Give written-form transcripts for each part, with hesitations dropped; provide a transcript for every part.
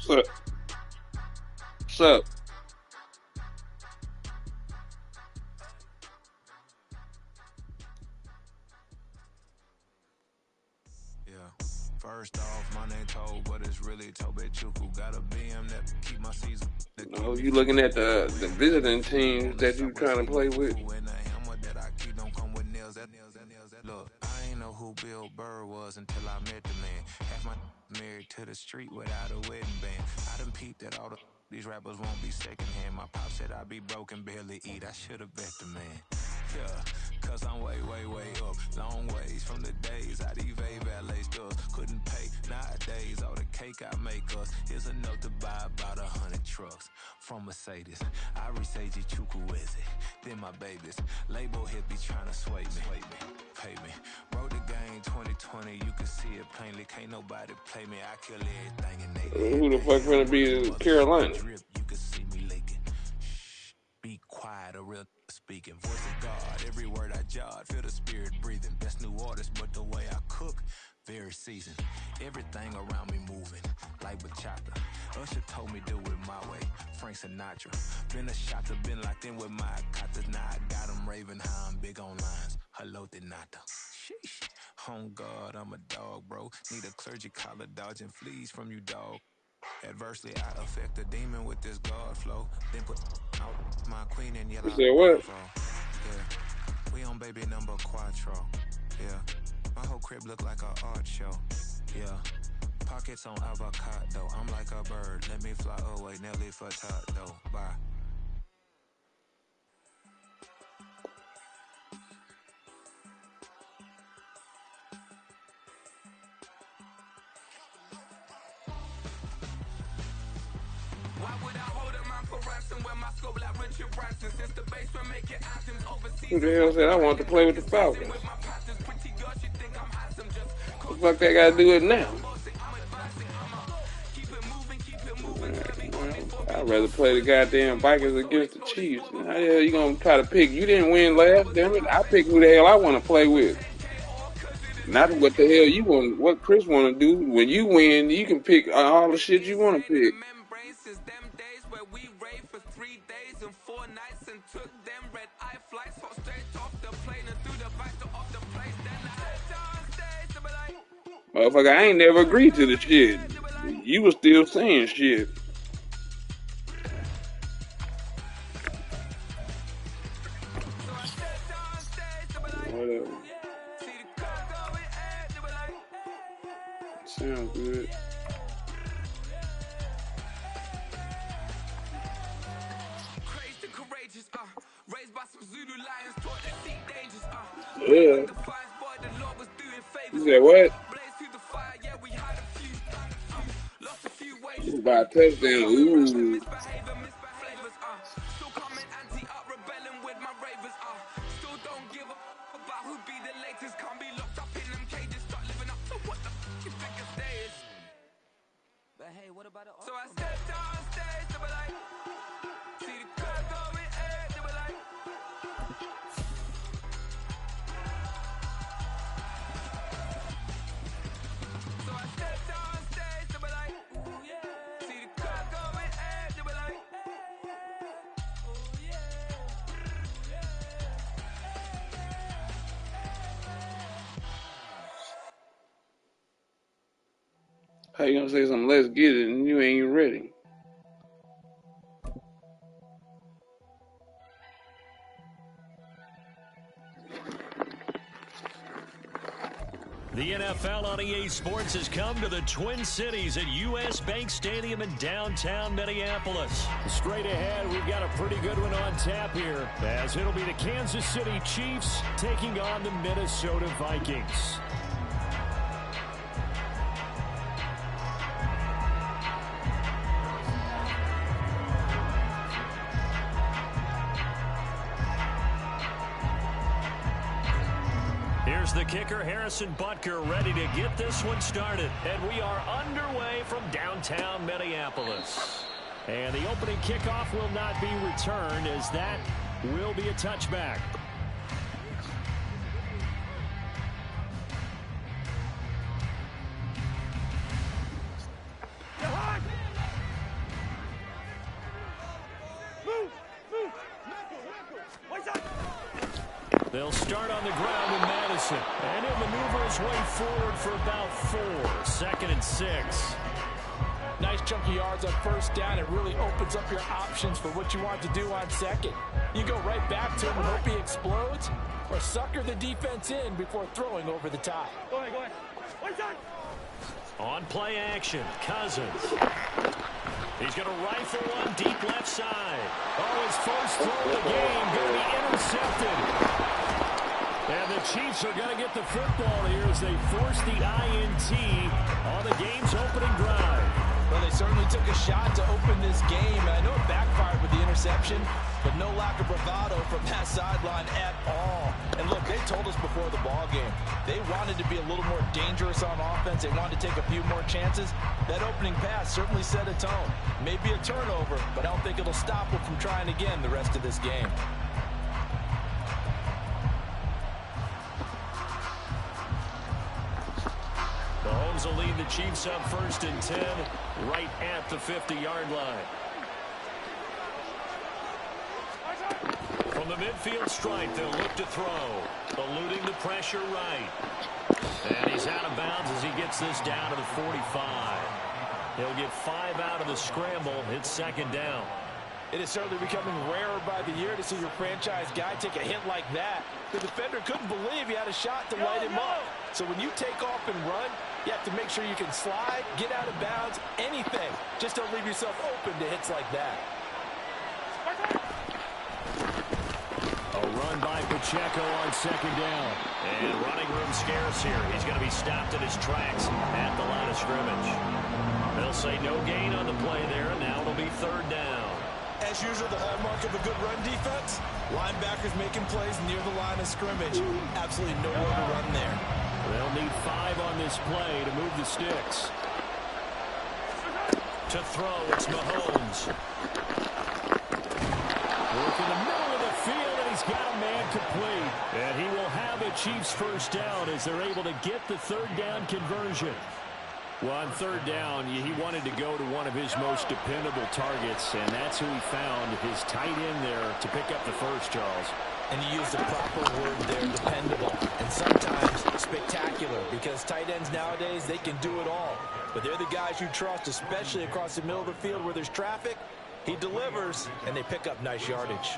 What's up? What's up? Yeah. First off, my name Toad, but it's really Tobe Chuku. Got a BM that keep my season. That keep Oh, me you looking frugal. at the visiting teams that you trying to play with? And the hammer that I keep don't come with nails. Look, I ain't know who Bill Burr was until I met the man. Half my married to the street without a wedding band. I done peeped that all these rappers won't be secondhand. My pop said I'd be broken, barely eat. I should've bet the man. Yeah, cause I'm way, way, way up. Long ways from the days I evade valet stores. Couldn't pay nowadays. All the cake I make us is enough to buy about 100 trucks from Mercedes. I resage Chukwueze, then my babies. Label hit be trying to sway me, pay me. Wrote the game 2020, you can see it plainly. Can't nobody play me. I kill everything and they Who the fuck gonna be in Carolina? drip. You can see me leaking. Be quiet, a real speaking. Voice of God, every word I jot. Feel the spirit breathing. Best new artist, but the way I cook, very seasoned. Everything around me moving, like bachata. Usher told me do it my way. Frank Sinatra. Been a shot, been locked in with my katas. Now I got them raving how I'm big on lines. Hello, Denata. Sheesh. On God, I'm a dog, bro. Need a clergy collar, dodging fleas from you, dog. Adversely, I affect the demon with this God flow. Then put out my queen in You yellow said what? Bravo. Yeah, we on baby number quattro. Yeah, my whole crib look like a art show. Yeah, pockets on avocado. I'm like a bird. Let me fly away. Nelly Furtado. Bye. Why would I hold a man for ransom when my scope like Richard Branson? Since the basement making anthems Who overseas the and hell said I want to play with the Falcons? with my passions. Pretty girls, you think I'm handsome. Just The cause you fuck they think gotta I'm do it handsome. now? I'm bossing, I'm advancing, keep it moving. Kirby got me for I'd being rather lost. play the goddamn Vikings against the Chiefs. How the hell you gonna try to pick? You didn't win last, damn it. I pick who the hell I want to play with. Not what the hell you want, what Chris want to do. When you win, you can pick all the shit you want to In the pick. membrane since them days where we raved for 3 days and 4 nights and took them red eye flights, hot straight off the plane and through the back door of the place. Then I stepped on stage to be like, Motherfucker, I ain't never agreed to the shit. You was still saying shit. so I stepped on stage to be like, Whatever. see the crowd going ahead to be like, Sound good. crazed and courageous, raised by some Zulu lions, taught to seek dangers, raised Yeah. like the fires, boy, the Lord was doing You favors, said what? blaze through the fire, yeah, we had a few, lost a few wages, By a still touchdown. coming rapping, Ooh. misbehaving, flavors, still coming anti-up, rebelling with my ravers, still don't give a about who be the latest, can't be locked up in them cages, start living up to what the you think a day is. But hey, what about it? So I stepped on stage, they were like, see the crowd going ahead, they were like, so I stepped on stage, they were like, ooh yeah, see the crowd going ahead, they were like, ooh yeah, How you gonna say something? Let's get it, and you ain't ready? The NFL on EA Sports has come to the Twin Cities at U.S. Bank Stadium in downtown Minneapolis. Straight ahead, we've got a pretty good one on tap here, as it'll be the Kansas City Chiefs taking on the Minnesota Vikings. Here's the kicker, Harrison Butker, ready to get this one started. And we are underway from downtown Minneapolis. And the opening kickoff will not be returned, as that will be a touchback. They'll start on the ground with Madison. And he'll maneuver his way forward for about 4. 2nd and 6. Nice chunk of yards on first down. It really opens up your options for what you want to do on second. You go right back to him and hope he explodes, or sucker the defense in before throwing over the top. Go ahead. On play action, Cousins. He's going to rifle one deep left side. Oh, his first throw of the game going to be intercepted. And the Chiefs are going to get the football here as they force the INT on the game's opening drive. Well, they certainly took a shot to open this game. I know it backfired with the interception, but no lack of bravado from that sideline at all. And look, they told us before the ball game, they wanted to be a little more dangerous on offense. They wanted to take a few more chances. That opening pass certainly set a tone. Maybe a turnover, but I don't think it'll stop them from trying again the rest of this game. Mahomes will lead the Chiefs up 1st and 10, right at the 50-yard line. From the midfield stripe, they'll look to throw. Eluding the pressure right. And he's out of bounds as he gets this down to the 45. He'll get 5 out of the scramble. It's 2nd down. It is certainly becoming rarer by the year to see your franchise guy take a hit like that. The defender couldn't believe he had a shot to light him up. So when you take off and run, you have to make sure you can slide, get out of bounds, anything. Just don't leave yourself open to hits like that. A run by Pacheco on 2nd down. And running room scarce here. He's going to be stopped in his tracks at the line of scrimmage. They'll say no gain on the play there, and now it'll be 3rd down. As usual, the hallmark of a good run defense, linebackers making plays near the line of scrimmage. Absolutely nowhere to run there. They'll need 5 on this play to move the sticks. To throw, it's Mahomes. Work in the middle of the field, and he's got a man complete. And he will have a Chiefs 1st down as they're able to get the 3rd down conversion. Well, on 3rd down, he wanted to go to one of his most dependable targets, and that's who he found, his tight end there, to pick up the first, Charles. And you used the proper word there, dependable, and sometimes spectacular, because tight ends nowadays, they can do it all. But they're the guys you trust, especially across the middle of the field where there's traffic. He delivers, and they pick up nice yardage.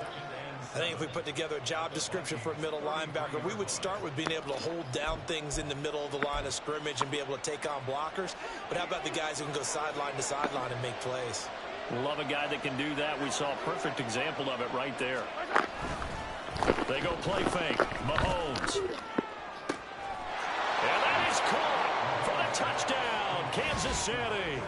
I think if we put together a job description for a middle linebacker, we would start with being able to hold down things in the middle of the line of scrimmage and be able to take on blockers. But how about the guys who can go sideline to sideline and make plays? Love a guy that can do that. We saw a perfect example of it right there. They go play fake. Mahomes. And that is caught for the touchdown. Kansas City.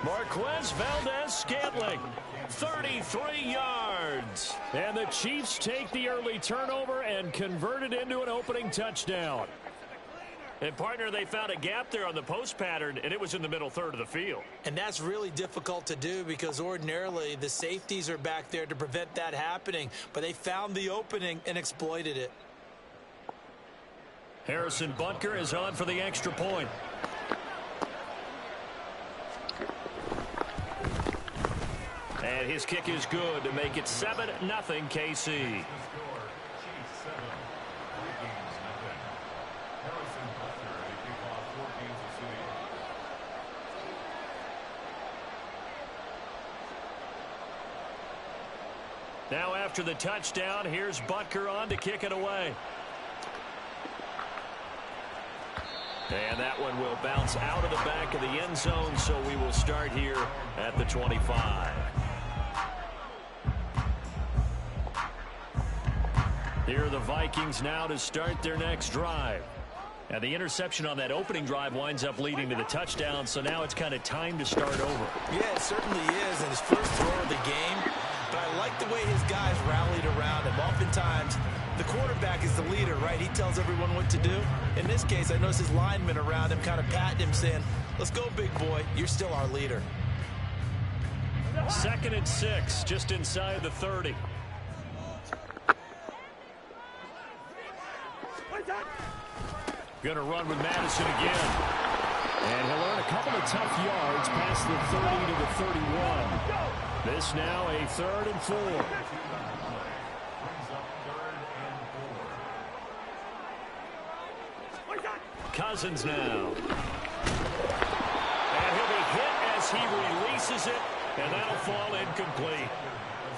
Marquez Valdez-Scantling. 33 yards. And the Chiefs take the early turnover and convert it into an opening touchdown. And, partner, they found a gap there on the post pattern, and it was in the middle third of the field. And that's really difficult to do because ordinarily the safeties are back there to prevent that happening. But they found the opening and exploited it. Harrison Butker is on for the extra point. And his kick is good to make it 7-0 KC. Now after the touchdown, here's Butker on to kick it away. And that one will bounce out of the back of the end zone, so we will start here at the 25. Here are the Vikings now to start their next drive. And the interception on that opening drive winds up leading to the touchdown, so now it's kind of time to start over. Yeah, it certainly is, and his first throw of the game. But I like the way his guys rallied around him. Oftentimes, the quarterback is the leader, right? He tells everyone what to do. In this case, I noticed his linemen around him kind of patting him, saying, let's go, big boy. You're still our leader. 2nd and 6, just inside the 30. Going to run with Madison again. And he'll earn a couple of tough yards past the 30 to the 31. This now a 3rd and 4. Cousins now. And he'll be hit as he releases it, and that'll fall incomplete.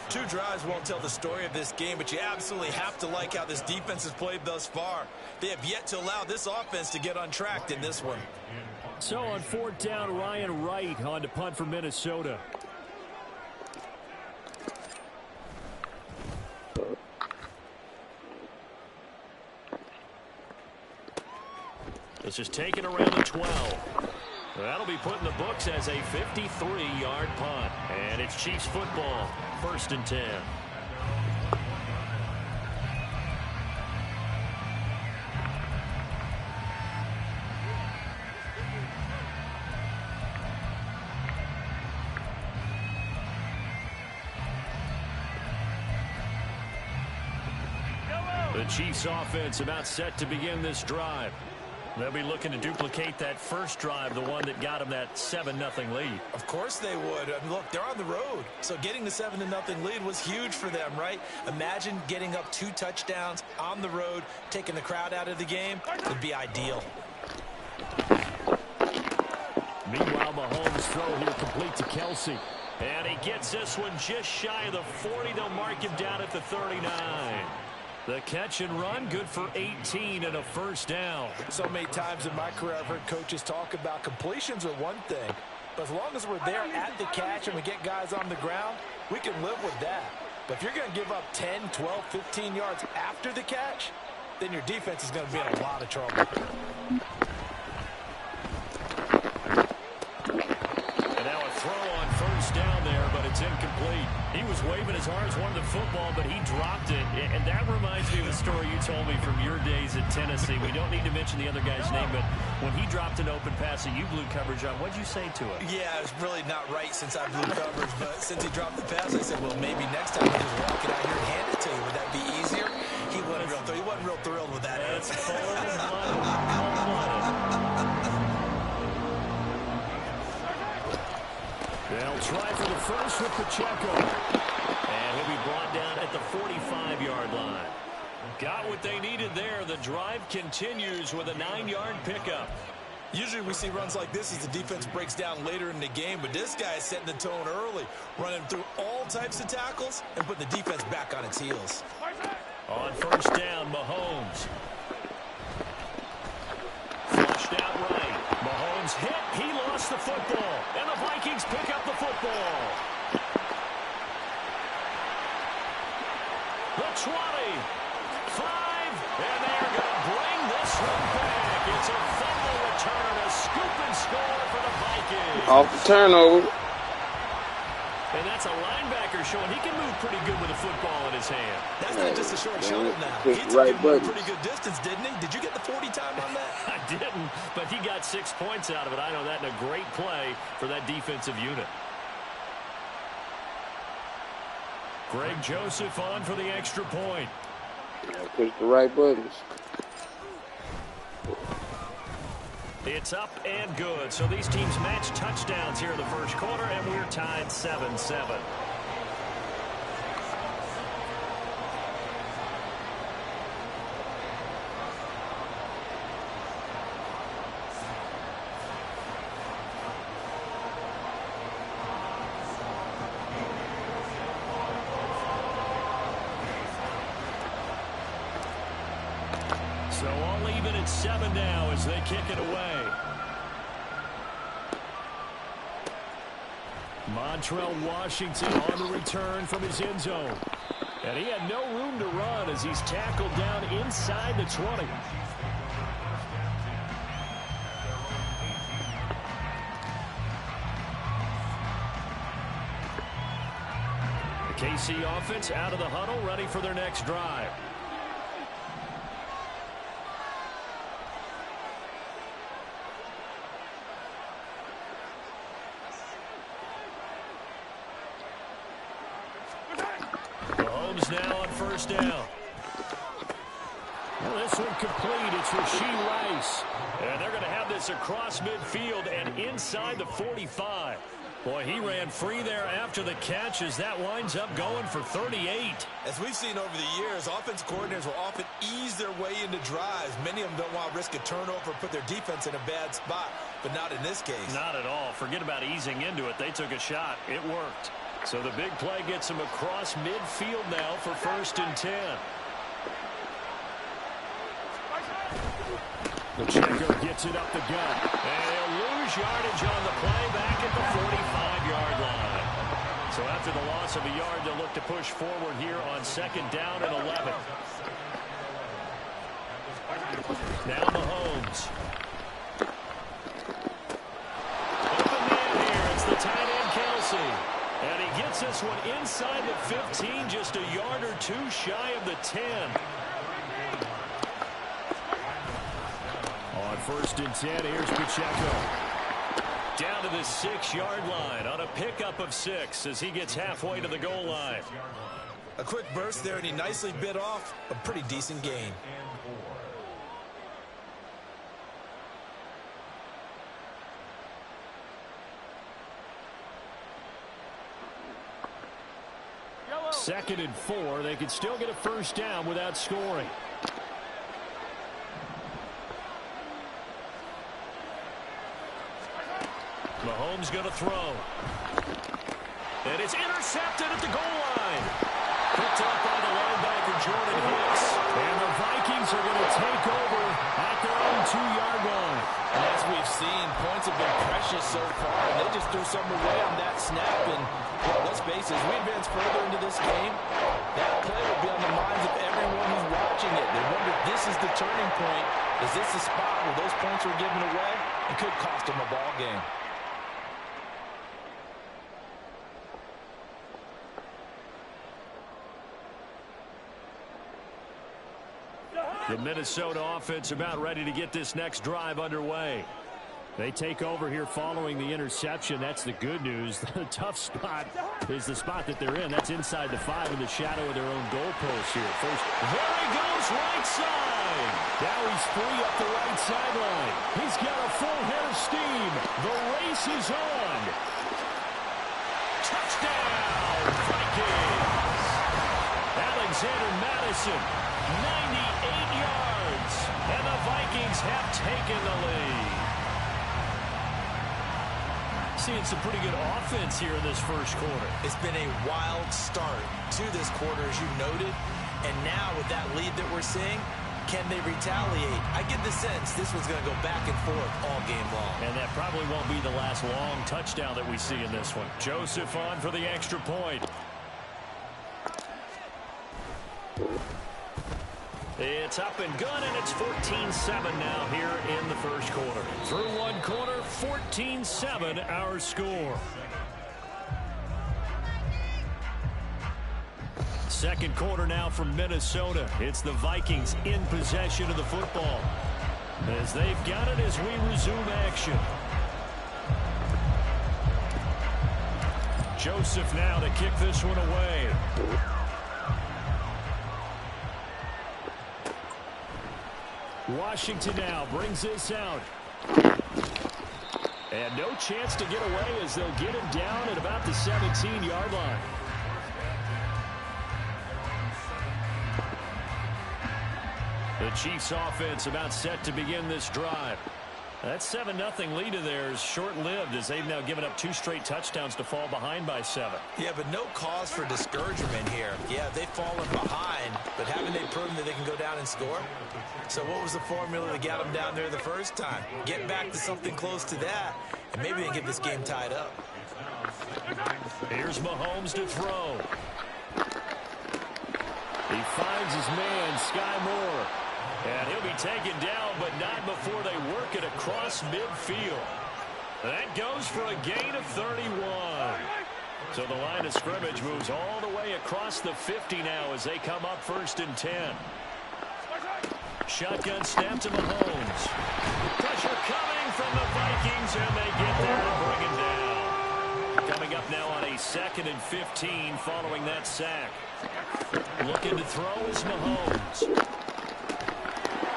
2 drives won't tell the story of this game, but you absolutely have to like how this defense has played thus far. They have yet to allow this offense to get untracked in this one. So on 4th down, Ryan Wright on to punt for Minnesota. This is taken around the 12. That'll be put in the books as a 53-yard punt. And it's Chiefs football, 1st and 10. The Chiefs offense about set to begin this drive. They'll be looking to duplicate that first drive, the one that got them that 7-0 lead. Of course they would. I mean, look, they're on the road. So getting the 7-0 lead was huge for them, right? Imagine getting up 2 touchdowns on the road, taking the crowd out of the game. Would be ideal. Meanwhile, Mahomes' throw here complete to Kelsey. And he gets this one just shy of the 40. They'll mark him down at the 39. The catch and run, good for 18 and a 1st down. So many times in my career I've heard coaches talk about completions are one thing, but as long as we're there at the catch and we get guys on the ground, we can live with that. But if you're going to give up 10, 12, 15 yards after the catch, then your defense is going to be in a lot of trouble. And now a throw on 1st down there, but it's incomplete. He was waving his arms, wanted the football, but he dropped it. And that reminds me of a story you told me from your days at Tennessee. We don't need to mention the other guy's name, but when he dropped an open pass that you blew coverage on, what'd you say to him? Yeah, it's really not right since I blew coverage, but since he dropped the pass, I said, well, maybe next time I'll just walk it out here and hand it to you. Would that be easier? He wasn't real thrilled with that. That's cold-blooded. They'll try for the first with Pacheco. And he'll be brought down at the 45-yard line. Got what they needed there. The drive continues with a 9-yard pickup. Usually we see runs like this as the defense breaks down later in the game, but this guy is setting the tone early, running through all types of tackles and putting the defense back on its heels. On 1st down, Mahomes. Flushed out right. Mahomes hit. He lost the football. And the Vikings pick up the football. The 20. 5. And they're going to bring this one back. It's a fumble return. A scoop and score for the Vikings. Off the turnover. And that's a linebacker showing he can move pretty good with a football in his hand. That's not just a short shoulder now. Push He the took right him a button. pretty good distance, didn't he? Did you get the 40 time on that? I didn't, but he got 6 points out of it. I know that in a great play for that defensive unit. Greg Joseph on for the extra point. Yeah, push the right buttons. It's up and good. So these teams match touchdowns here in the first quarter, and we're tied 7-7. So all even at 7 now as they kick it away. Montrell Washington on the return from his end zone. And he had no room to run as he's tackled down inside the 20. The KC offense out of the huddle, ready for their next drive. Mahomes now on 1st down. Well, this one complete. It's Rashee Rice. And they're going to have this across midfield and inside the 45. Boy, he ran free there after the catch as that winds up going for 38. As we've seen over the years, offense coordinators will often ease their way into drives. Many of them don't want to risk a turnover or put their defense in a bad spot, but not in this case. Not at all. Forget about easing into it. They took a shot. It worked. So the big play gets him across midfield now for 1st and 10. Pacheco gets it up the gut. And he'll lose yardage on the play back at the 45-yard line. So after the loss of a yard, they'll look to push forward here on 2nd down and 11. Now Mahomes. Open man here. It's the tight end, Kelsey. And he gets this one inside the 15, just a yard or two shy of the 10. On 1st and 10, here's Pacheco. Down to the 6-yard line on a pickup of 6 as he gets halfway to the goal line. A quick burst there, and he nicely bit off a pretty decent gain. Second and 4. They can still get a 1st down without scoring. Mahomes going to throw. And it's intercepted at the goal line. Picked up by the linebacker, Jordan Hicks. And the Vikings are going to take over at their own 2-yard line. And as we've seen, points have been precious so far, and they just threw something away on that snap. And, well, let's face it, as we advance further into this game, that play will be on the minds of everyone who's watching it. They wonder if this is the turning point. Is this the spot where those points were given away? It could cost them a ball game. The Minnesota offense about ready to get this next drive underway. They take over here following the interception. That's the good news. The tough spot is the spot that they're in. That's inside the 5 in the shadow of their own goalpost here. First, there he goes, right side. Now he's free up the right sideline. He's got a full head of steam. The race is on. Touchdown, Vikings. Alexander Madison, 98 yards. And the Vikings have taken the lead. Seeing some pretty good offense here in this first quarter. It's been a wild start to this quarter, as you noted. And now with that lead that we're seeing, can they retaliate? I get the sense this one's going to go back and forth all game long. And that probably won't be the last long touchdown that we see in this one. Joseph on for the extra point. It's up and good, and it's 14-7 now here in the first quarter. Through one quarter, 14-7 our score. Second quarter now from Minnesota. It's the Vikings in possession of the football as they've got it as we resume action. Joseph now to kick this one away. Washington now brings this out. And no chance to get away as they'll get him down at about the 17-yard line. The Chiefs offense about set to begin this drive. That 7-0 lead of theirs short-lived as they've now given up 2 straight touchdowns to fall behind by 7. Yeah, but no cause for discouragement here. Yeah, they've fallen behind, but haven't they proven that they can go down and score? So what was the formula that got them down there the first time? Get back to something close to that, and maybe they can get this game tied up. Here's Mahomes to throw. He finds his man, Sky Moore. And he'll be taken down, but not before they work it across midfield. That goes for a gain of 31. So the line of scrimmage moves all the way across the 50 now as they come up 1st and 10. Shotgun snap to Mahomes. Pressure coming from the Vikings, and they get there and bring him down. Coming up now on a 2nd and 15 following that sack. Looking to throw is Mahomes.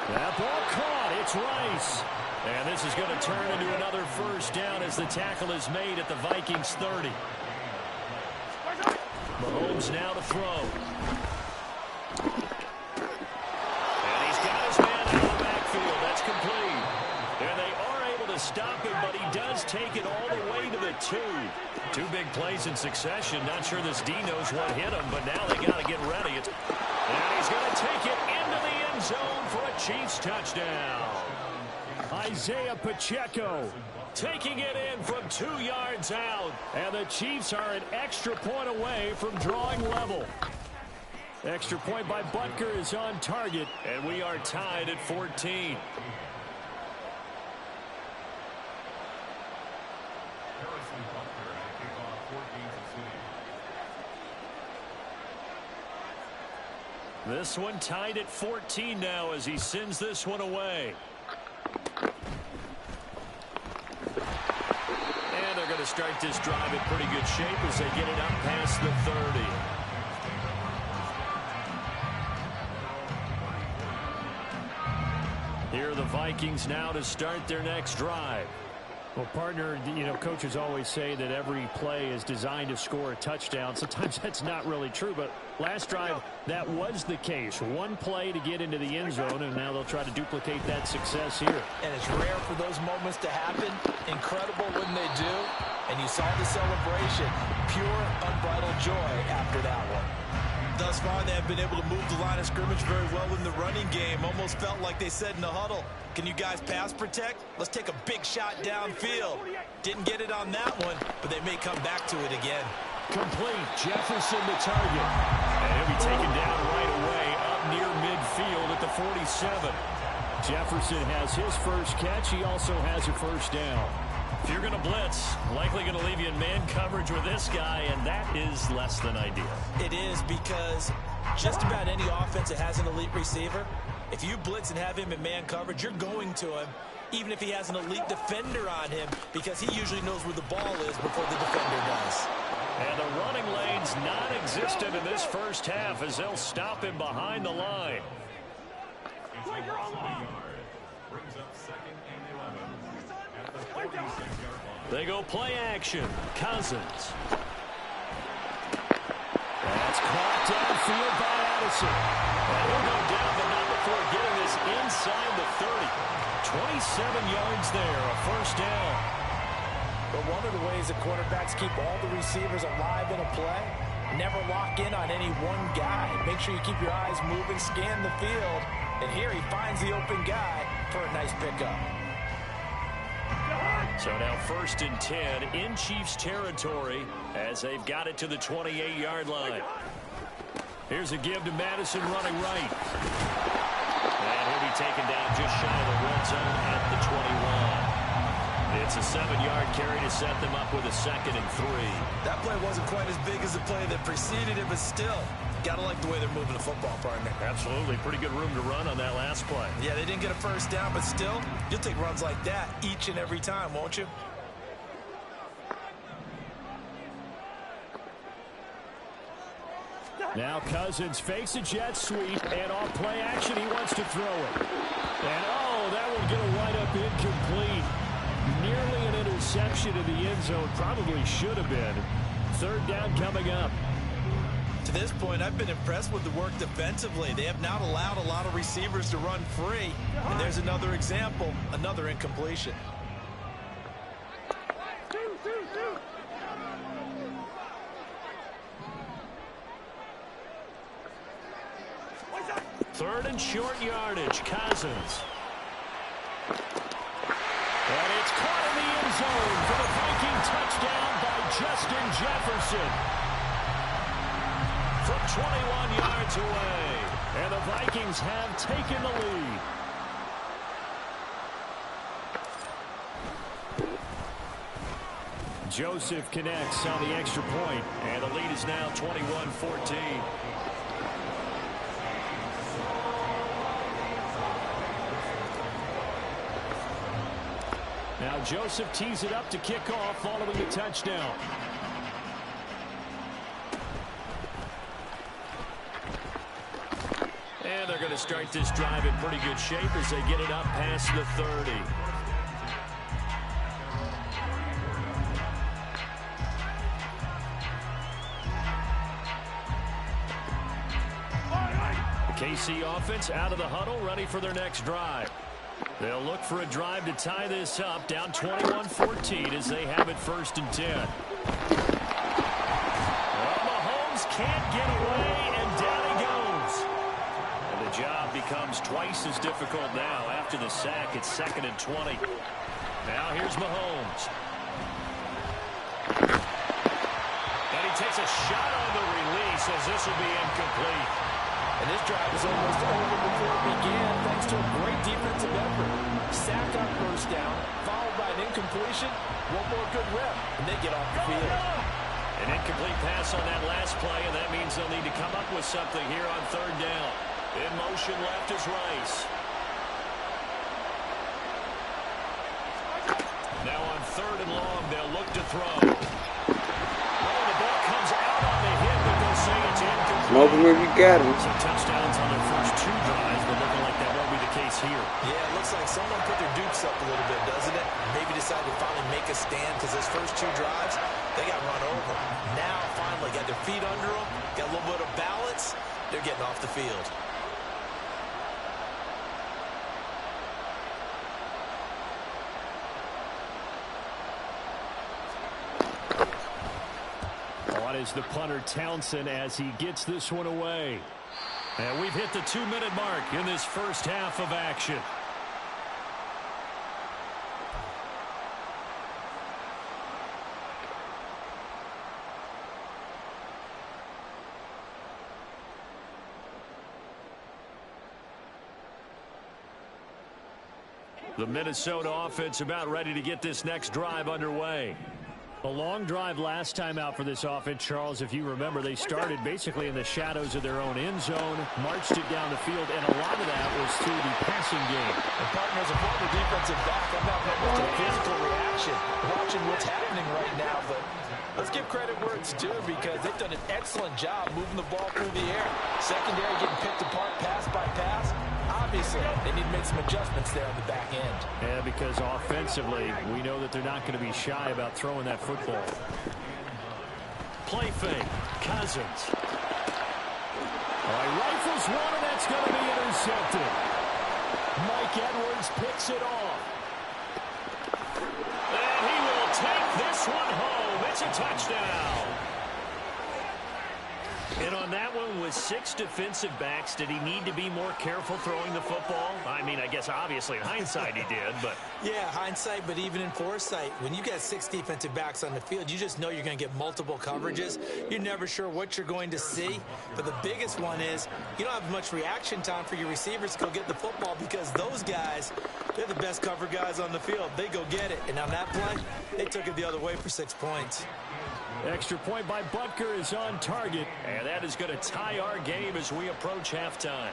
That ball caught. It's Rice. And this is going to turn into another first down as the tackle is made at the Vikings 30. Mahomes now to throw. And he's got his man out of the backfield. That's complete. And they are able to stop him, but he does take it all the way to the 2. 2 big plays in succession. Not sure this D knows what hit him, but now they got to get ready. And he's going to take it into the end zone for a Chiefs touchdown. Isaiah Pacheco taking it in from 2 yards out. And the Chiefs are an extra point away from drawing level. Extra point by Butker is on target, and we are tied at 14. This one tied at 14 now as he sends this one away. And they're going to start this drive in pretty good shape as they get it up past the 30. Here are the Vikings now to start their next drive. Well, partner, you know, coaches always say that every play is designed to score a touchdown. Sometimes that's not really true, but last drive, that was the case. One play to get into the end zone, and now they'll try to duplicate that success here. And it's rare for those moments to happen. Incredible when they do. And you saw the celebration. Pure, unbridled joy after that one. Thus far, they have been able to move the line of scrimmage very well in the running game. Almost felt like they said in the huddle, can you guys pass protect? Let's take a big shot downfield. Didn't get it on that one, but they may come back to it again. Complete. Jefferson the target. And he'll be taken down right away up near midfield at the 47. Jefferson has his first catch. He also has a first down. If you're going to blitz, likely going to leave you in man coverage with this guy, and that is less than ideal. It is, because just about any offense that has an elite receiver, if you blitz and have him in man coverage, you're going to him, even if he has an elite defender on him, because he usually knows where the ball is before the defender does. And the running lane's non-existent in this first half as they'll stop him behind the line. They go play action. Cousins. That's caught downfield by Addison. And he'll go down, but not before getting this inside the 30. 27 yards there, a first down. But one of the ways that quarterbacks keep all the receivers alive in a play, never lock in on any one guy. Make sure you keep your eyes moving, scan the field. And here he finds the open guy for a nice pickup. So now 1st and 10 in Chiefs territory as they've got it to the 28-yard line. Here's a give to Madison running right. And he'll be taken down just shy of the red zone at the 21. It's a 7-yard carry to set them up with a 2nd and 3. That play wasn't quite as big as the play that preceded it, but still, gotta like the way they're moving the football, partner. Absolutely. Pretty good room to run on that last play. Yeah, they didn't get a first down, but still, you'll take runs like that each and every time, won't you? Now Cousins fakes a jet sweep, and off play action, he wants to throw it. And, oh, that one going to wind up incomplete. Nearly an interception in the end zone. Probably should have been. 3rd down coming up. To this point, I've been impressed with the work defensively. They have not allowed a lot of receivers to run free. And there's another example, another incompletion. Third and short yardage. Cousins. And it's caught in the end zone for the Viking touchdown by Justin Jefferson. From 21 yards away. And the Vikings have taken the lead. Joseph connects on the extra point. And the lead is now 21-14. Now Joseph tees it up to kick off following the touchdown. And they're going to start this drive in pretty good shape as they get it up past the 30. KC offense out of the huddle, ready for their next drive. They'll look for a drive to tie this up, down 21-14 as they have it 1st and 10. Well, Mahomes can't get away, and down he goes. And the job becomes twice as difficult now after the sack. It's 2nd and 20. Now here's Mahomes. And he takes a shot on the release as this will be incomplete. And this drive was almost over before it began thanks to a great defensive effort. Sack on 1st down, followed by an incompletion. One more good rep, and they get off the field. An incomplete pass on that last play, and that means they'll need to come up with something here on 3rd down. In motion left is Rice. Now on 3rd and long, they'll look to throw. Oh, the ball comes out on the hit, but they'll say it's incomplete. Smoke him if you got him. Some touchdowns on their first 2 drives, but looking like that won't be the case here. Yeah, it looks like someone put their dukes up a little bit, doesn't it? Maybe decided to finally make a stand because those first 2 drives, they got run over. Now, finally, got their feet under them, got a little bit of balance. They're getting off the field. On is the punter Townsend as he gets this one away. And we've hit the 2-minute mark in this first half of action. The Minnesota offense about ready to get this next drive underway. A long drive last time out for this offense, Charles. If you remember, they started basically in the shadows of their own end zone, marched it down the field, and a lot of that was through the passing game. And partner, as a former defensive back, I'm not much of a physical reaction watching what's happening right now, but let's give credit where it's due because they've done an excellent job moving the ball through the air. Secondary getting picked apart pass by pass. Obviously, they need to make some adjustments there on the back end. Yeah, because offensively, we know that they're not going to be shy about throwing that football. Play fake. Cousins. All right, rifles one, and that's going to be intercepted. Mike Edwards picks it off. And he will take this one home. It's a touchdown. And on that one, with 6 defensive backs, did he need to be more careful throwing the football? I mean, I guess obviously in hindsight he did, but... Yeah, hindsight, but even in foresight, when you got 6 defensive backs on the field, you just know you're going to get multiple coverages. You're never sure what you're going to see. But the biggest one is you don't have much reaction time for your receivers to go get the football because those guys, they're the best cover guys on the field. They go get it. And on that play, they took it the other way for 6 points. Extra point by Butker is on target. And that is going to tie our game as we approach halftime.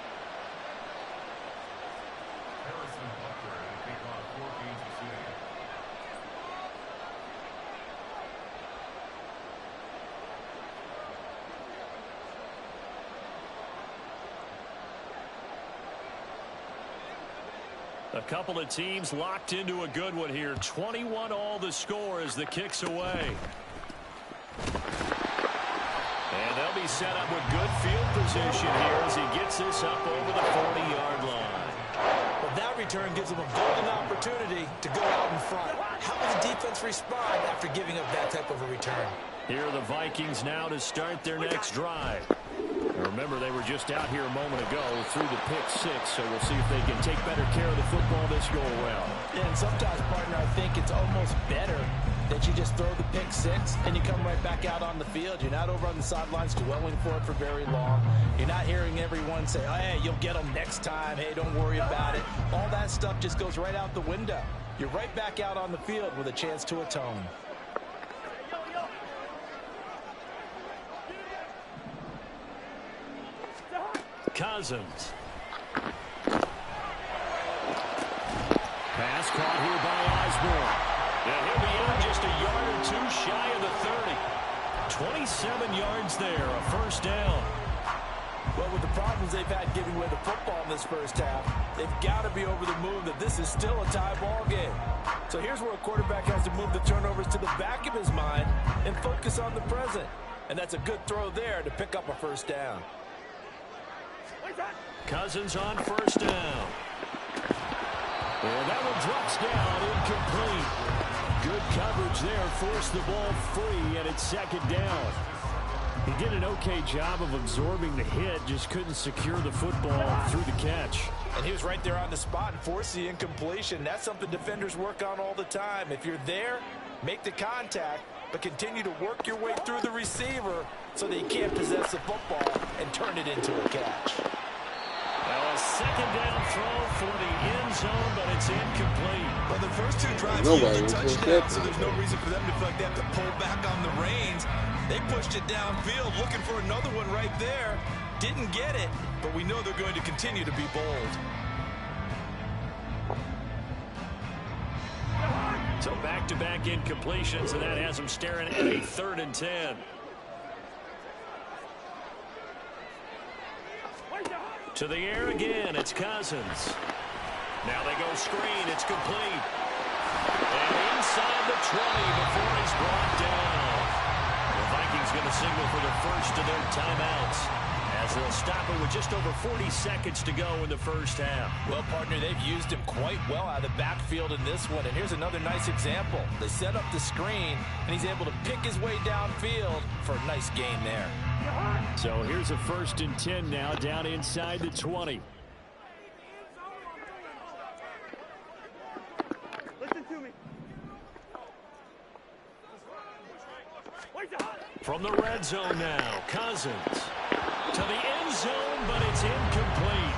A couple of teams locked into a good one here. 21 all the score as the kick's away. And they'll be set up with good field position here as he gets this up over the 40-yard line. Well, that return gives them a golden opportunity to go out in front. How will the defense respond after giving up that type of a return? Here are the Vikings now to start their next drive. Remember, they were just out here a moment ago through the pick 6, so we'll see if they can take better care of the football this go-around. And sometimes, partner, I think it's almost better that you just throw the pick 6 and you come right back out on the field. You're not over on the sidelines dwelling for it for very long. You're not hearing everyone say, oh, hey, you'll get them next time. Hey, don't worry about it. All that stuff just goes right out the window. You're right back out on the field with a chance to atone. Cousins. Pass caught here by Osborne. And he'll be out just a yard or 2 shy of the 30. 27 yards there, a first down. Well, with the problems they've had giving away the football in this first half, they've got to be over the moon that this is still a tie ball game. So here's where a quarterback has to move the turnovers to the back of his mind and focus on the present. And that's a good throw there to pick up a first down. Cousins on first down. And that one drops down, incomplete. Good coverage there, forced the ball free, and it's second down. He did an okay job of absorbing the hit, just couldn't secure the football through the catch. And he was right there on the spot and forced the incompletion. That's something defenders work on all the time. If you're there, make the contact, but continue to work your way through the receiver so that he can't possess the football and turn it into a catch. Well, a second down throw for the end zone, but it's incomplete. Well, the first two drives Nobody yielded was touchdowns, so there's no reason for them to feel like they have to pull back on the reins. They pushed it downfield, looking for another one right there. Didn't get it, but we know they're going to continue to be bold. So back-to-back incompletions, and that has them staring at a 3rd and 10. To the air again, it's Cousins. Now they go screen, it's complete. And inside the 20 before he's brought down. The Vikings going to signal for the first of their timeouts, as they'll stop it with just over 40 seconds to go in the first half. Well, partner, they've used him quite well out of the backfield in this one. And here's another nice example. They set up the screen, and he's able to pick his way downfield for a nice gain there. So here's a 1st and 10 now, down inside the 20. Listen to me. From the red zone now, Cousins. To the end zone, but it's incomplete.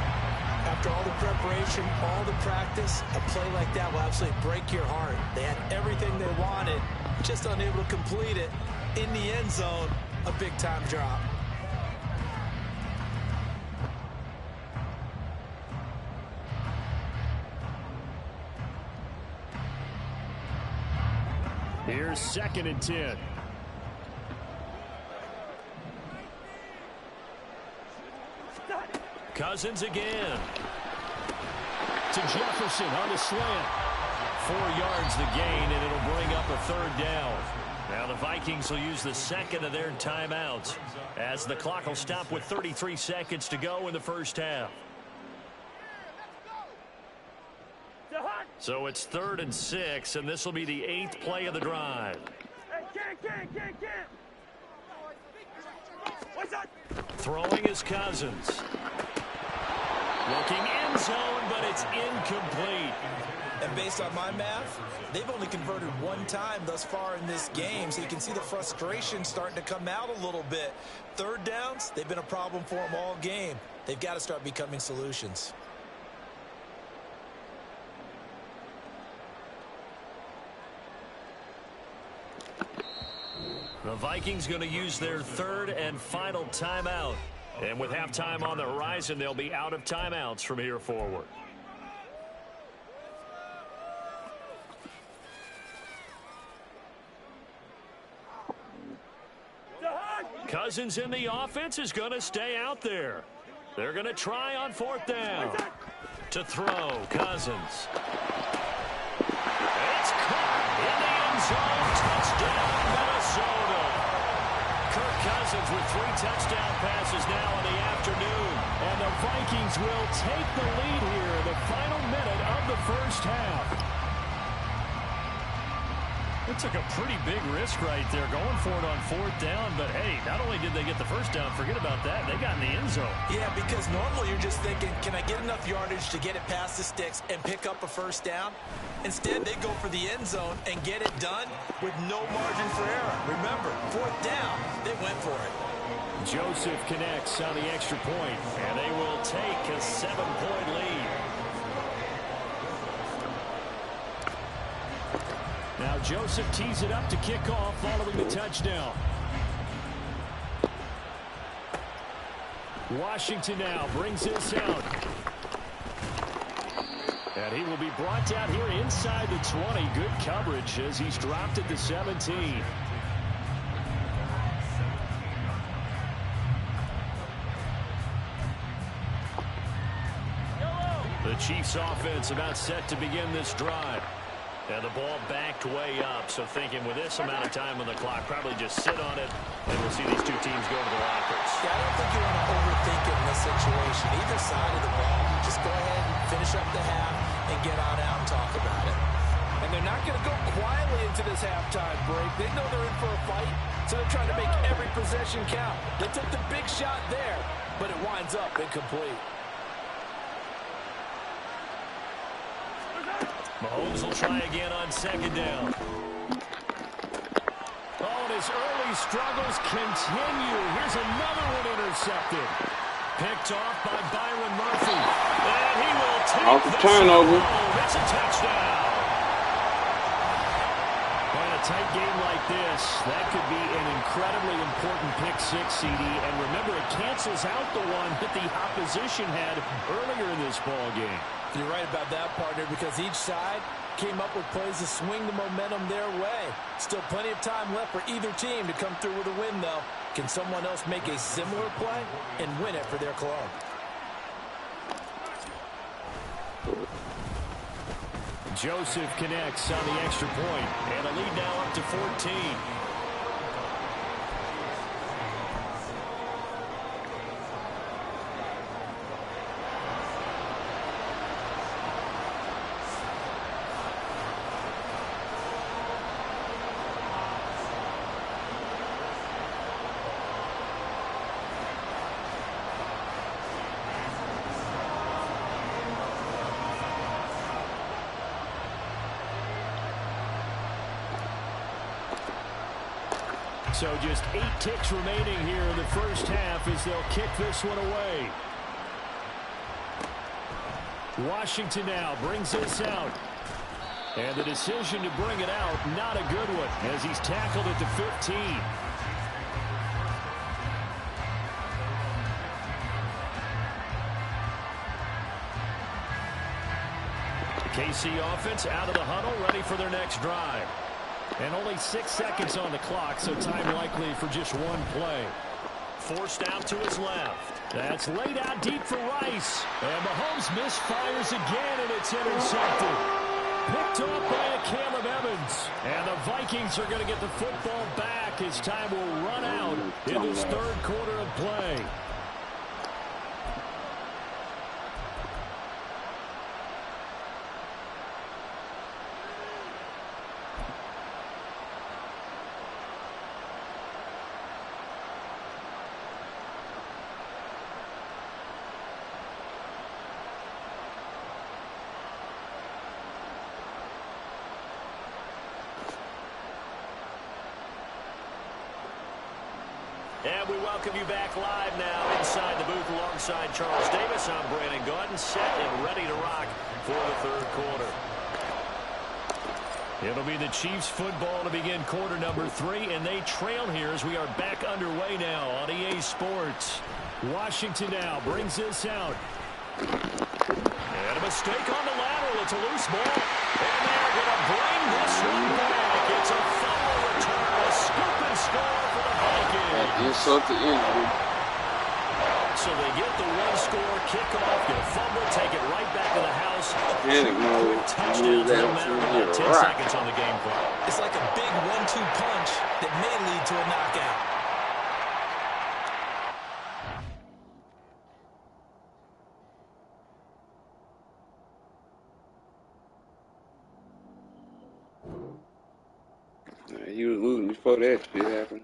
After all the preparation, all the practice, a play like that will absolutely break your heart. They had everything they wanted, just unable to complete it. In the end zone, a big-time drop. Here's 2nd and 10. Cousins again. To Jefferson on the slant. 4 yards the gain, and it'll bring up a 3rd down. Now the Vikings will use the second of their timeouts, as the clock will stop with 33 seconds to go in the first half. So it's 3rd and 6, and this will be the 8th play of the drive. Throwing is Cousins. Looking end zone, but it's incomplete. And based on my math, they've only converted one time thus far in this game, so you can see the frustration starting to come out a little bit. 3rd downs, they've been a problem for them all game. They've got to start becoming solutions. The Vikings going to use their 3rd and final timeout. And with halftime on the horizon, they'll be out of timeouts from here forward. Cousins in the offense is going to stay out there. They're going to try on 4th down. To throw, Cousins. It's caught in the end zone. Touchdown, Minnesota. Kirk Cousins with 3 touchdown passes now in the afternoon. And the Vikings will take the lead here in the final minute of the first half. It took a pretty big risk right there going for it on 4th down. But, hey, not only did they get the first down, forget about that, they got in the end zone. Yeah, because normally you're just thinking, can I get enough yardage to get it past the sticks and pick up a first down? Instead, they go for the end zone and get it done with no margin for error. Remember, 4th down, they went for it. Joseph connects on the extra point, and they will take a 7-point lead. Now Joseph tees it up to kick off following the touchdown. Washington now brings this out. And he will be brought down here inside the 20. Good coverage as he's dropped at the 17. The Chiefs offense about set to begin this drive. And the ball backed way up, so thinking with this amount of time on the clock, probably just sit on it, and we'll see these two teams go to the lockers. Yeah, I don't think you want to overthink it in this situation. Either side of the ball, just go ahead and finish up the half and get on out and talk about it. And they're not going to go quietly into this halftime break. They know they're in for a fight, so they're trying to make every possession count. They took the big shot there, but it winds up incomplete. Mahomes will try again on second down. Oh, and his early struggles continue. Here's another one intercepted. Picked off by Byron Murphy. And he will take off the turnover. It's a touchdown. And a tight game like this, that could be an incredibly important pick six, CD. And remember, it cancels out the one that the opposition had earlier in this ball game. You're right about that, partner, because each side came up with plays to swing the momentum their way. Still plenty of time left for either team to come through with a win, though. Can someone else make a similar play and win it for their club? Joseph connects on the extra point, and a lead now up to 14. So just 8 ticks remaining here in the first half as they'll kick this one away. Washington now brings this out. And the decision to bring it out, not a good one, as he's tackled at the 15. KC offense out of the huddle, ready for their next drive. And only 6 seconds on the clock, so time likely for just one play. Forced out to his left. That's laid out deep for Rice. And Mahomes misfires again, and it's intercepted. Picked off by a Caleb Evans. And the Vikings are going to get the football back as time will run out in this third quarter of play. And we welcome you back live now inside the booth alongside Charles Davis. I'm Brandon Gordon, set and ready to rock for the third quarter. It'll be the Chiefs football to begin quarter number 3, and they trail here as we are back underway now on EA Sports. Washington now brings this out. And a mistake on the lateral. It's a loose ball. And they're going to bring this one back. It's a foul return, a scoop and score for the Vikings. Insult to injury. So they get the one-score kickoff, get a fumble, take it right back to the house. Panic mode. Touchdown to the matter of about 10 seconds on the game clock. It's like a big 1-2 punch that may lead to a knockout. He was losing before that shit happened.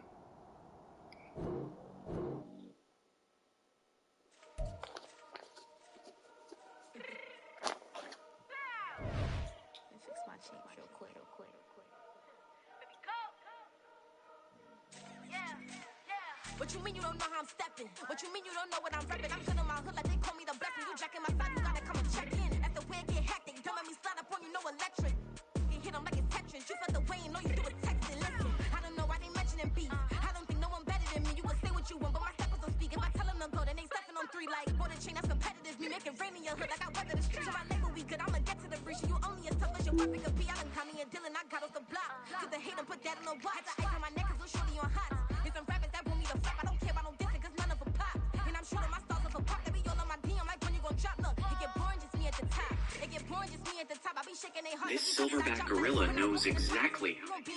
What you mean you don't know how I'm stepping? What you mean you don't know what I'm repping? I'm good on my hood like they call me the blessing. You jacking my side, you gotta come and check in. After where it get hectic, don't let me slide up on you, no electric. You hit them like it's Tetris. You felt the way and know you do it texting. Listen, I don't know why they mentioning beef. I don't think no one better than me. You can say what you want, but my steppers don't speak. If I tell them to go, then they stepping on 3 like border chain. That's competitive. Me make it rain in your hood like I weather the streets. So I label we good. I'ma get to the breach. You only as tough as your weapon could be. I done Connie and Dylan. I got off the block. Cause the hate and put that on the watch. The ice on my neck is little shorty on hot. It's some rappers that want me to flop. I don't care about no dissing cause none of them pop. And I'm shooting my stars off a pop. They be all on my DM like when you gon' drop. Look, it get boring just me at the top. It get boring just me at the top. I be This silverback gorilla knows exactly how to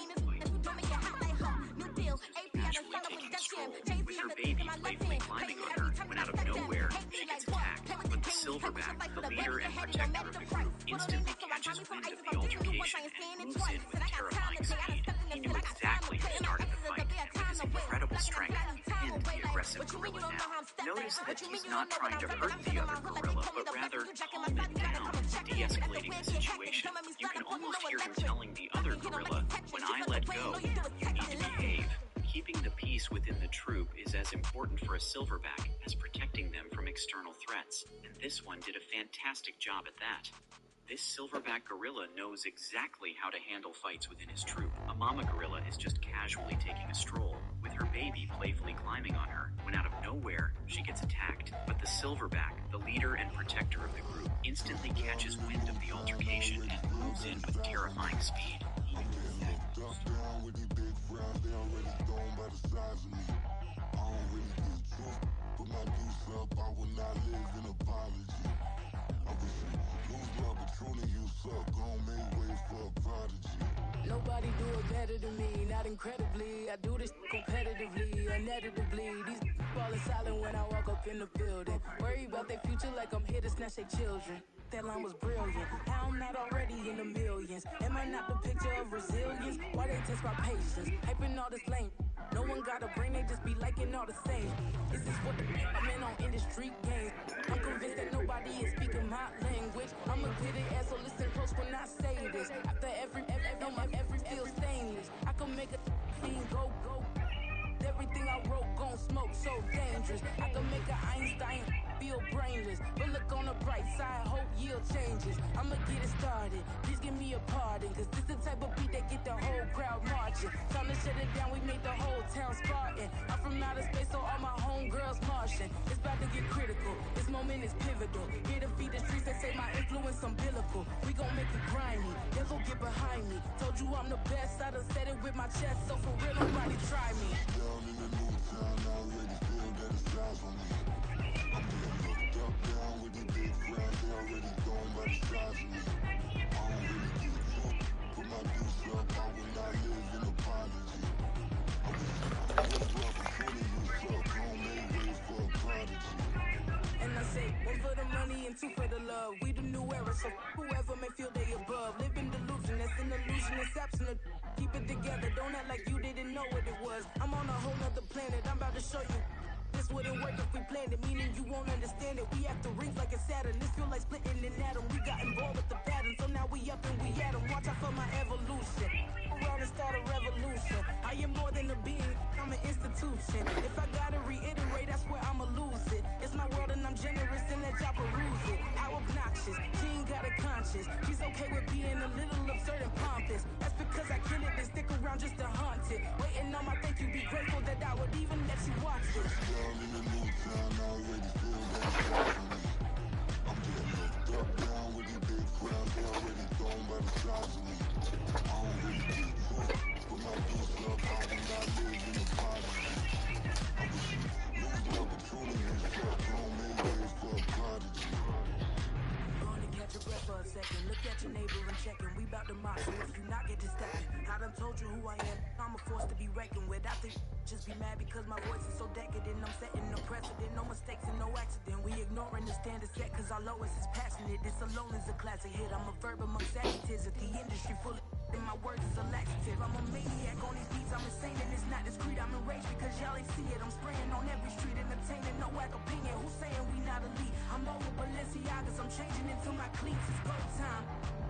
casually taking a stroll with her baby playfully climbing on her when out of nowhere she gets attacked. But the silverback, the leader and protector of the group, instantly catches wind of the altercation and moves in with terrifying speed. He knew exactly who started the fight, and with his incredible strength, pinned the aggressive gorilla down. Notice that he's not trying to hurt the other gorilla, but rather calm it down, de-escalating the situation. You can almost hear him telling the other gorilla, "When I let go, you need to behave." Keeping the peace within the troop is as important for a silverback as protecting them from external threats, and this one did a fantastic job at that. This silverback gorilla knows exactly how to handle fights within his troop. A mama gorilla is just casually taking a stroll, with her baby playfully climbing on her, when out of nowhere, she gets attacked. But the silverback, the leader and protector of the group, instantly catches wind of the altercation and moves in with terrifying speed. Nobody do it better than me, not incredibly. I do this competitively, inevitably. These falling silent when I walk up in the building. Worry about their future like I'm here to snatch their children. That line was brilliant. How I'm not already in the millions. Am I not the picture of resilience? Why they test my patience? Hyping all this lame. No one got a brain, they just be liking all the same. This is what I'm in on industry games. I'm convinced that nobody is speaking my language. I'ma get it, ass, so listen close when I say this. After every feel stainless. I can make a fiend go. Everything I wrote gon' smoke, so dangerous. I can make an Einstein feel brainless. But look on the bright side, hope yield changes. I'ma get it started, please give me a pardon. Cause this the type of beat that get the whole crowd marching. Time to shut it down, we made the whole town Spartan. I'm from outer space, so all my homegirls Martian. It's about to get critical, this moment is pivotal. Here to feed the streets that say my influence umbilical. We gon' make it grimy, they'll go get behind me. Told you I'm the best, I done said it with my chest. So for real, nobody try me. And I say, one for the money and two for the love. We the new era, so whoever may feel they above. Live in delusion, that's an illusion, it's absent. Keep it together, don't act like you didn't know what it was. I'm on a whole nother planet, I'm about to show you. This wouldn't work if we planned it, meaning you won't understand it. We have to rings like a Saturn, this feel like splitting an atom. We got involved with the pattern, so now we up and we at 'em. Watch out for my evolution. Around and start a revolution. I am more than a being, I'm an institution. If I gotta reiterate, I swear I'ma lose it. It's my world and I'm generous and let y'all peruse it. How obnoxious, she ain't got a conscience. She's okay with being a little absurd and pompous. That's because I kill it and stick around just to haunt it. Waiting on my thank you, be grateful that I would even let you watch this. Second, look at your neighbor and checking. We bout to mock, so if you not get to stepping. I done told you who I am. I'm a force to be reckoned with. I think just be mad because my voice is so decadent. I'm setting no precedent, no mistakes and no accident. We ignoring the standard set cause our lowest is passionate. This alone is a classic hit. I'm a verb amongst adjectives. If the industry full of and my words is a laxative. I'm a maniac on these beats. I'm insane and it's not discreet. I'm enraged because y'all ain't see it. I'm spraying on every street, entertaining no whack opinion. Who's saying we not elite? I'm over Balenciagas. I'm changing into my cleats. It's go time.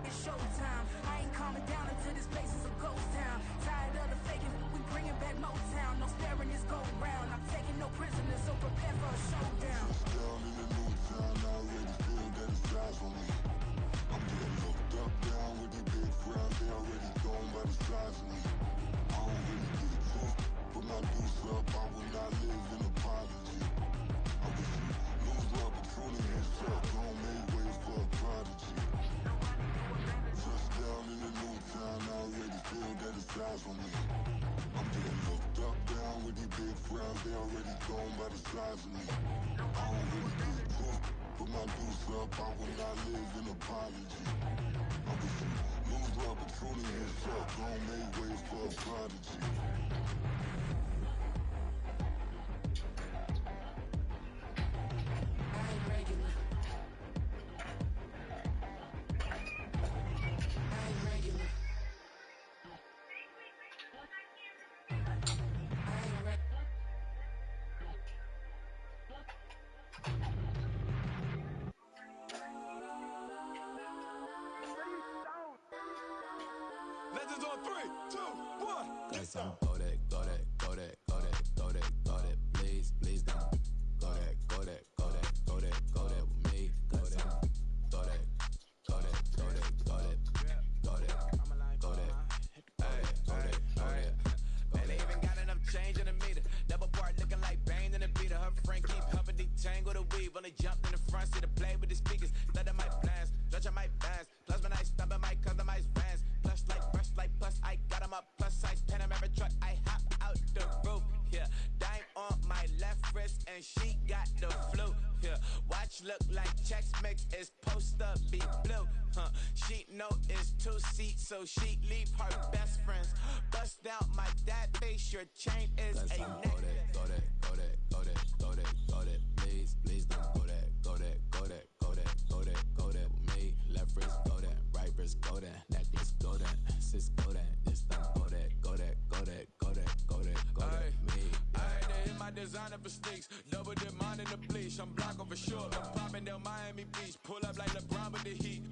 It's showtime. I ain't calming down until this place is a ghost town. Tired of the faking. We bringing back Motown. No sparing this go round. I'm taking no prisoners, so prepare for a showdown. rounds, they already gone by the size of me. I don't really give a fuck. Put my deuce up, I will not live in apology. I was some loser opportunity and fuck, gon' make way for a prodigy. Legends on 3, 2, 1. Guess I'm go that, go that, go that, go that, go that, go that. Please, please don't. Go that, go that, go that, go that, go that with me. Go that, go that, go that, go that, go that, go that, go that, go that, go that. Man, they even got enough change in the meter. Double part looking like Bane in the beater. Her friend keep helping detangle the weave. When they jumped in the front seat to play with the speakers. Study my plans, judge my bands. Plus when I stumble my customized vans. Plush like brush like plus I got 'em up. Plus size Panamera truck. I hop out the roof. Yeah, dime on my left wrist and she got the flu. Yeah, watch look like Chex Mix is post up be blue. She know it's 2 seats, so she leave her best friends. Bust out my dad face, your chain is a neck. Go that, go that, go that, go that, go that, go that. Please, please don't go that, go that, go that, go that, go that, go that with me. Left wrist go that, right wrist go that, necklace go that, sis go that, this time go that, go that, go that, go that, go that, go that, me. Alright, they hit my designer for sneaks. Double dip mine in the bleach. I'm block over short. I'm popping down Miami Beach. Pull up like LeBron with the heat.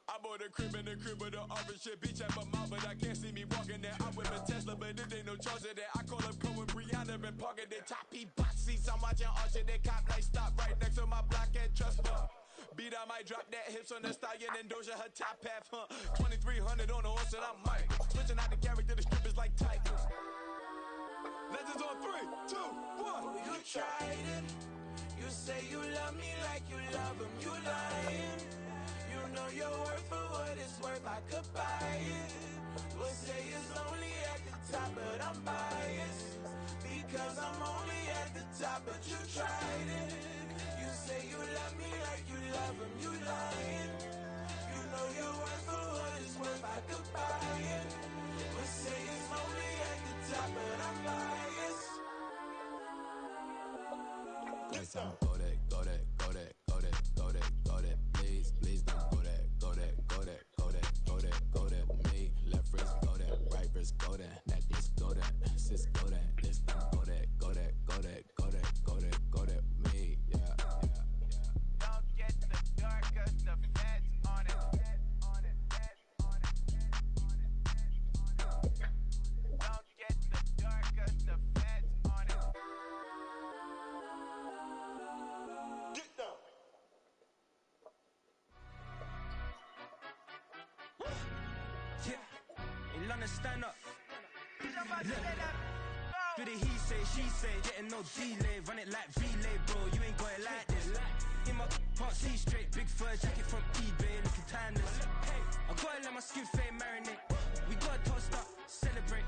I bought a crib in the crib with the orange shit. Beach at my mouth, but I can't see me walking there. I whip a Tesla, but it ain't no charge of that. I call up Cohen Brianna and parking the top P box seats. I'm watching Archer. They cop like stop right next to my block and trust me. Beat, I might drop that hips on the stallion and Doja her top half. 2300 on the horse and I'm Mike. Switching out the character, the strippers like Tigers. Legends on 3, 2, 1. Oh, you tried it. You say you love me like you love him. You lying. You know your worth for what it's worth. I could buy it. We'll say it's only at the top, but I'm biased. Because I'm only at the top, but you tried it. You say you love me like you love him. You lying. You know your worth for what it's worth. I could buy it. We'll say it's only at the top, but I'm biased. Guess I'm go that, go that, go that, go that, go that, go that. Please, please don't go that, go that, go that, go that, go that, go that with me. Left wrist go that, right wrist go that, necklace go that, sis go that, this time go that, go that, go that, go that, go that, go that with me. Yeah, yeah, yeah. Don't get the dark, cause the feds on it. Don't get the dark, cause the feds on it. Get down. Yeah, in London, stand up. Look, do the he say, she say, getting no delay, run it like relay, bro. You ain't got it like this. In my can't see straight, big fur jacket from eBay, looking timeless. I gotta let my skin fade marinate. We gotta toast up, celebrate.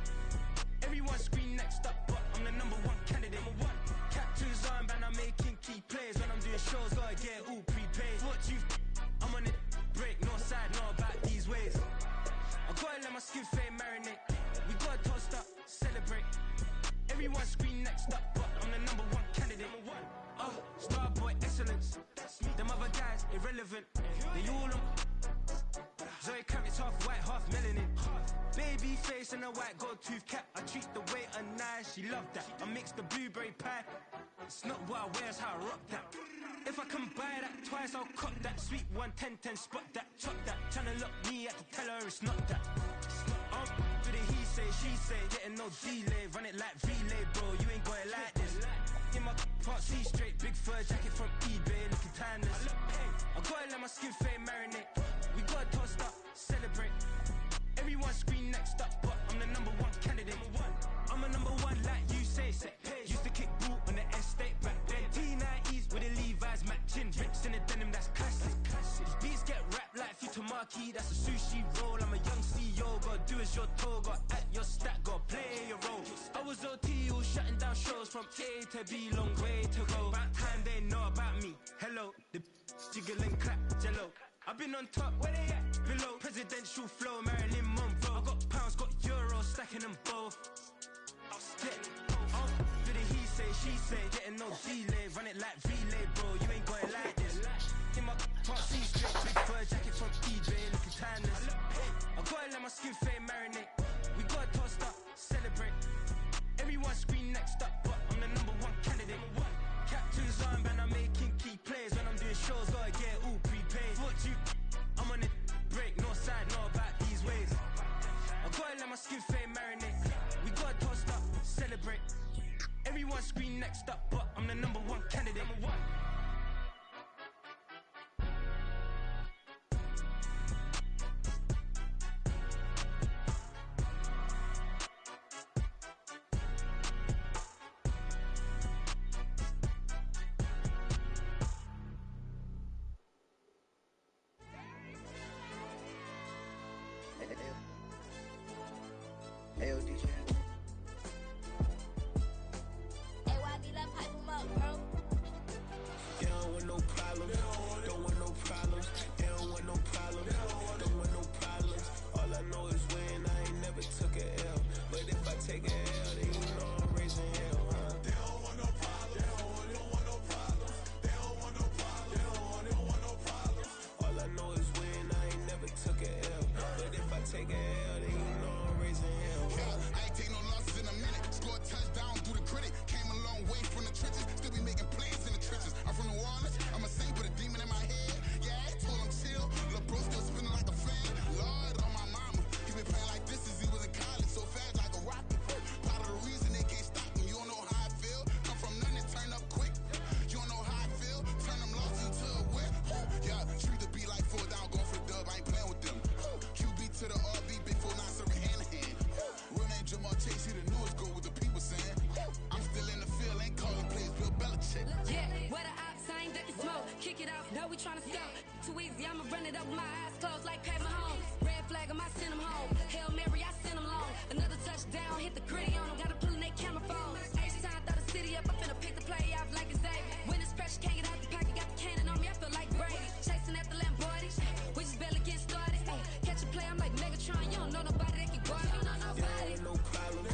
Everyone scream next up, but I'm the #1 candidate. Captain's armband, I'm making key plays. When I'm doing shows, gotta get all prepaid. What you I'm on it, break, no side, know about these ways. I gotta let my skin fade marinate. We gotta toast up, celebrate. Everyone scream next up, but I'm the #1 candidate. Starboy excellence. Them other guys irrelevant. They all on. Zoe Kravitz's half white, half melanin. Baby face and a white gold tooth cap. I treat the waiter nice, she love that. I mix the blueberry pie. It's not what I wear, it's how I rock that. If I can buy that twice, I'll cut that. Sweet 110, spot that, chop that. Tryna lock me at the tell her it's not that. Do the he say, she say, getting no delay, run it like relay, bro. You ain't got it like this. In my can't see straight, big fur jacket from eBay, looking timeless. I gotta let my skin fade marinate. We gotta toast up, celebrate. Everyone scream next up, but I'm the #1 candidate. I'm a #1 like you say. Used to kick ball on the estate back then. T90s with the Levi's matching. Rips in the denim, that's classic. These beats get wrapped like Futamaki, that's a sushi roll. I'm a young CEO, gotta do as you're told. Gotta act your stat, gotta play your role. I was OT, all Shutting down shows from A to B, long way to go. About time they know about me. Hello, the jiggle and clap, jello. I've been on top, where they at? Below. Presidential flow, Marilyn Monroe. I got pounds, got euros, stacking them both. For the he say, she say, getting no delay. Run it like relay, bro, you ain't got it like this. In my can't see straight, big fur jackets from eBay, looking timeless. I gotta let my skin fade marinate. We gotta toast up, celebrate. Everyone scream next up, but I'm the #1 candidate. Captain's armband, I'm making key plays. When I'm doing shows, gotta get all prepaid. What you? I'm on it, break, no side, no about these ways. I gotta let my skin fade marinate. We gotta toast up, celebrate. Everyone scream next up, but I'm the #1 candidate. Hey, yo, DJ. Hey, YB, let pipe him up, bro. They don't want no problems, don't want no problems. They don't want no problems, don't want no problems. All I know is when I ain't never took a L. But if I take a L, then you know I'm raising hell, huh? They don't want no problems, they don't want no problems. They don't want no problems, they don't want no problems. All I know is when I ain't never took a L. But if I take a L, then you know I'm raising hell. Yeah, I ain't take no losses in a minute. Scored touchdown through the critic. Came a long way from the trenches. Still be making plays in the trenches. I'm from New Orleans. I'm a saint with a demon in my head. Yeah, I told him chill. Lil' bro still spinning like a fan. Lord on my mama. He been playing like this since he was in college. So fast like a rocket. Part of the reason they can't stop him. You don't know how I feel. Come from nothing, turn up quick. You don't know how I feel. Turn them losses into a whip. Yeah, treat the beat like 4 down. Going for the dub. I ain't playing with them. QB to the RB. Big 4-9 serving hand to hand. Real name Jamal Chase. He the newest go with the people saying. I'm still in the field. Ain't calling plays. Bill Belichick. Yeah, where the ops, I ain't ducking smoke. Kick it off, know we tryna score. Too easy, I'ma run it up with my eyes closed like Pat Mahomes. Red flag, I send him home. Hail Mary, I send him long. Another touchdown, hit the gritty on him. Gotta pull in their camera phone. H-time, throw the city up. I'm finna pick the play off like it's David. When it's pressure, can't get out the pocket. Got the cannon on me, I feel like Brady. Chasing at the Lamborghini. We just barely getting started. Ay, catch a play, I'm like Megatron. You don't know nobody that can guard me. You don't know nobody. No problems,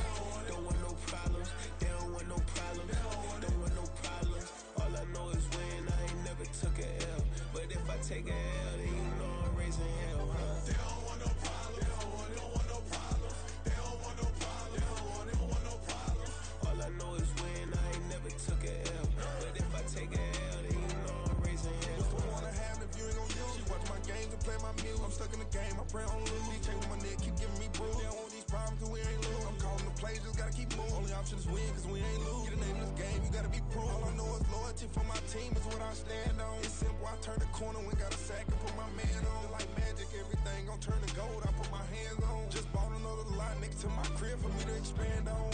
don't want no problems. They don't want no problems, don't want no problems. All I know is when I ain't never took a L. But if I take a L, then you know I'm raising hell, huh? They don't want no problems, don't want no problems. They don't want no problems, they don't want no problems. All I know is when I ain't never took a L. But if I take a L, then you know I'm raising hell. What's the point of having if you ain't gon' use? She watch my games and play my music. I'm stuck in the game, I pray on lose. DJ with my neck, keep giving me bruise. They don't want these problems cause we ain't lose. I'm calling the plays, just gotta keep moving. Only option is win cause we ain't lose. Get the name of this game, you gotta be proved. All I know is loyalty for my team is what I stand on. It's simple, I turn the corner when got a sack and put my man on. Like magic, everything gon' turn to gold, I put my hands on. Just bought another lot next to my crib for me to expand on.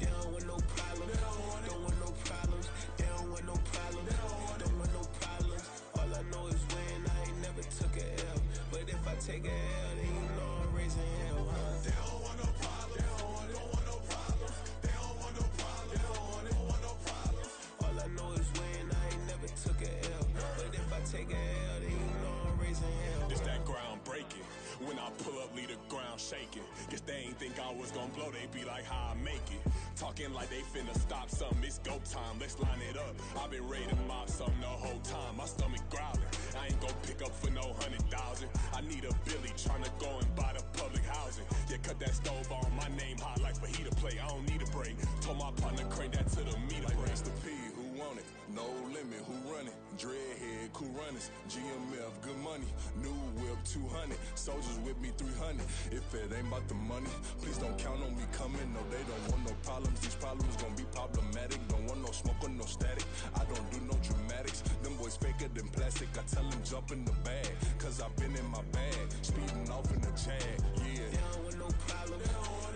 They don't want no problems, don't want no problems. They don't want no problems, don't want no problems. All I know is when I ain't never took a L. But if I take a L, then you know I'm raising hell, huh? They don't want no problems, don't want no problems. They don't want no problems, they don't want no problems. All I know is when I ain't never took a L. But if I take a L, then you know I'm raising hell. It's that ground breaking. When I pull up, leave the ground shaking. Guess they ain't think I was gon' blow, they be like, how I make it. Talking like they finna stop something, it's go time, let's line it up. I've been ready to mob something the whole time, my stomach growling. I ain't gon' pick up for no 100,000. I need a Billy tryna go and buy the public housing. Yeah, cut that stove on, my name hot like fajita plate. I don't need a break. Told my partner crank that to the meter. Like race the P, who want it? No limit, who run it? Dreadhead, cool runners. GMF, good money. New whip, 200. Soldiers with me, 300. If it ain't about the money, please don't count on me coming. No, they don't want no problems. These problems gon' be problematic. Don't want no smoke or no static. I don't do no dramatics. Them boys faker than plastic. I tell them jump in the bag, cause I've been in my bag. Speeding off in the Jag, yeah. They don't want no problems,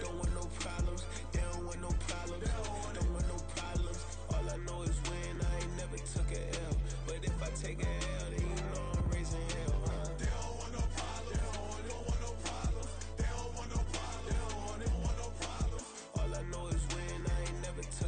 don't want no problems. They don't want no problems, don't want no problems. All I know is when I ain't never took a L. But if I take a L, then you know I'm raising hell, huh? They don't want no problems, don't want no problems. They don't want no problems, they don't want no problems. All I know is when I ain't never took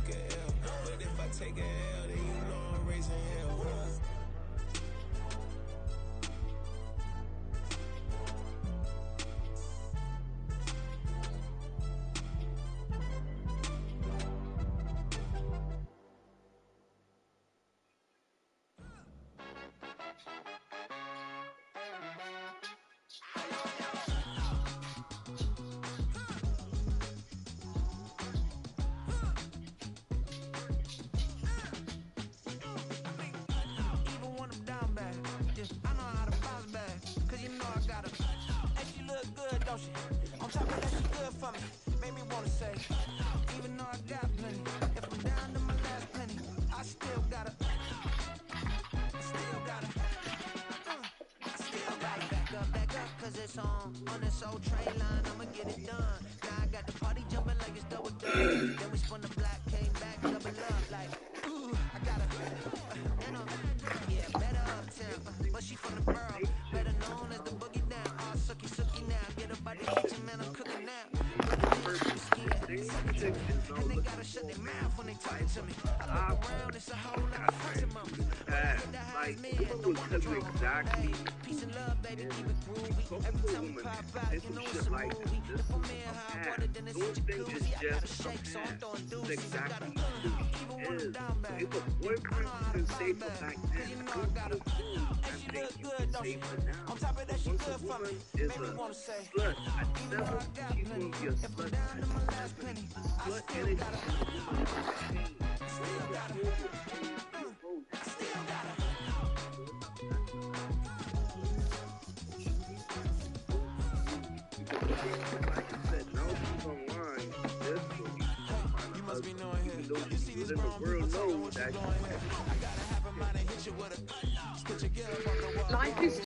don't she? On top of that, she good for me. Made me wanna say, even though I got plenty, if I'm down to my last penny, I still gotta. Back up, cause it's on this old train line, I'ma get it done. Now I got the party jumping like it's double done. Then we spun the block, came back, double up, like, ooh, I gotta, yeah, better uptown, but she from the borough, better known as the boogie down, all sucky now, get up out the kitchen, man, I'm cooking now. And they gotta shut their mouth when they talking to me. I look around, it's a whole lot of frontin' mamas. When I hit the highest man, no one control. Hey, peace and love, baby, keep it groovy. Every time we pop out, you know it's a movie. If I'm in hot water, then it's a jacuzzi. I gotta shake, so I'm throwing deuces. I gotta, even when I'm down bad, I know how to find bad. Cause you know I gotta, and she look good, don't she? On top of that, she good for me. Made me wanna say, even though I got plenty, if I'm down to my last penny, I still gotta, still gotta, still gotta. You must be knowing here. You see these grown people telling what you doing here. I gotta have a mind and hit you with a. Spit your gear up off the wall. Life is